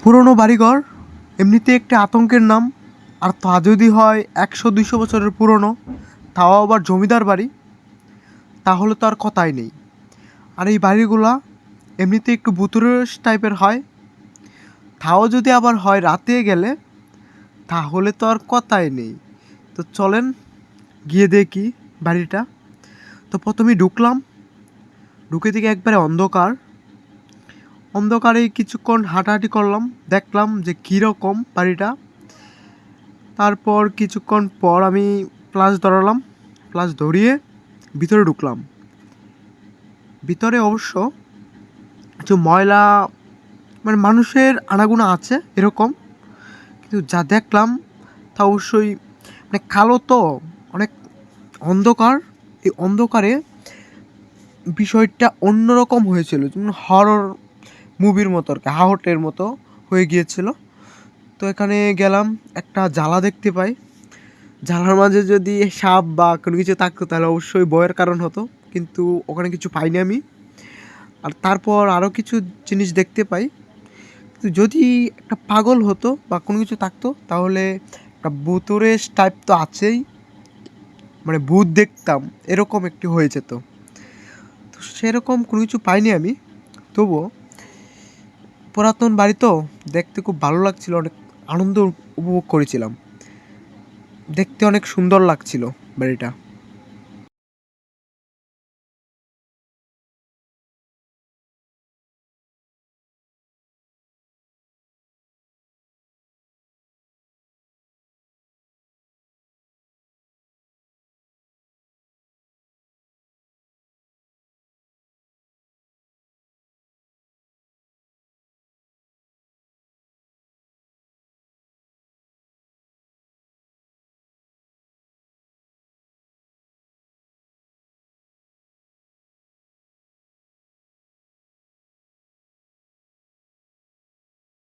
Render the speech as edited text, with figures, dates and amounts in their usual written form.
পুরনো বাড়িঘর এমনিতে একটি আতঙ্কের নাম, আর তা যদি হয় 100-200 বছরের পুরনো, তাও আবার জমিদার বাড়ি, তাহলে তো আর কথাই নেই। আর এই বাড়িগুলা এমনিতে একটু ভুতুড়ে টাইপের হয়, তাও যদি আবার হয় রাতে গেলে, তাহলে তো আর কথাই নেই। তো চলেন গিয়ে দেখি বাড়িটা। তো প্রথমেই ঢুকলাম, ঢুকে দিকে একবারে অন্ধকার। অন্ধকারেই কিছুক্ষণ হাঁটাহাঁটি করলাম, দেখলাম যে কীরকম বাড়িটা। তারপর কিছুক্ষণ পর আমি প্লাস ধরালাম, প্লাস ধরিয়ে ভিতরে ঢুকলাম। ভিতরে অবশ্য কিছু ময়লা, মানে মানুষের আনাগোনা আছে এরকম, কিন্তু যা দেখলাম তা অবশ্যই মানে কালো তো, অনেক অন্ধকার। এই অন্ধকারে বিষয়টা অন্যরকম হয়েছিল, যেমন হরর মুভির মতো আর কি, হাহটের মতো হয়ে গিয়েছিল। তো এখানে গেলাম, একটা জালা দেখতে পাই। জালার মাঝে যদি সাপ বা কোনো কিছু থাকতো তাহলে অবশ্যই ভয়ের কারণ হতো, কিন্তু ওখানে কিছু পাইনি আমি। আর তারপর আরও কিছু জিনিস দেখতে পাই, কিন্তু যদি একটা পাগল হতো বা কোনো কিছু থাকতো তাহলে একটা ভুতুড়ে টাইপ তো আছেই, মানে ভূত দেখতাম এরকম একটি হয়ে যেত। তো সেরকম কোনো কিছু পাইনি আমি, তবুও পুরাতন বাড়ি তো দেখতে খুব ভালো লাগছিল, অনেক আনন্দ উপভোগ করেছিলাম, দেখতে অনেক সুন্দর লাগছিল বাড়িটা।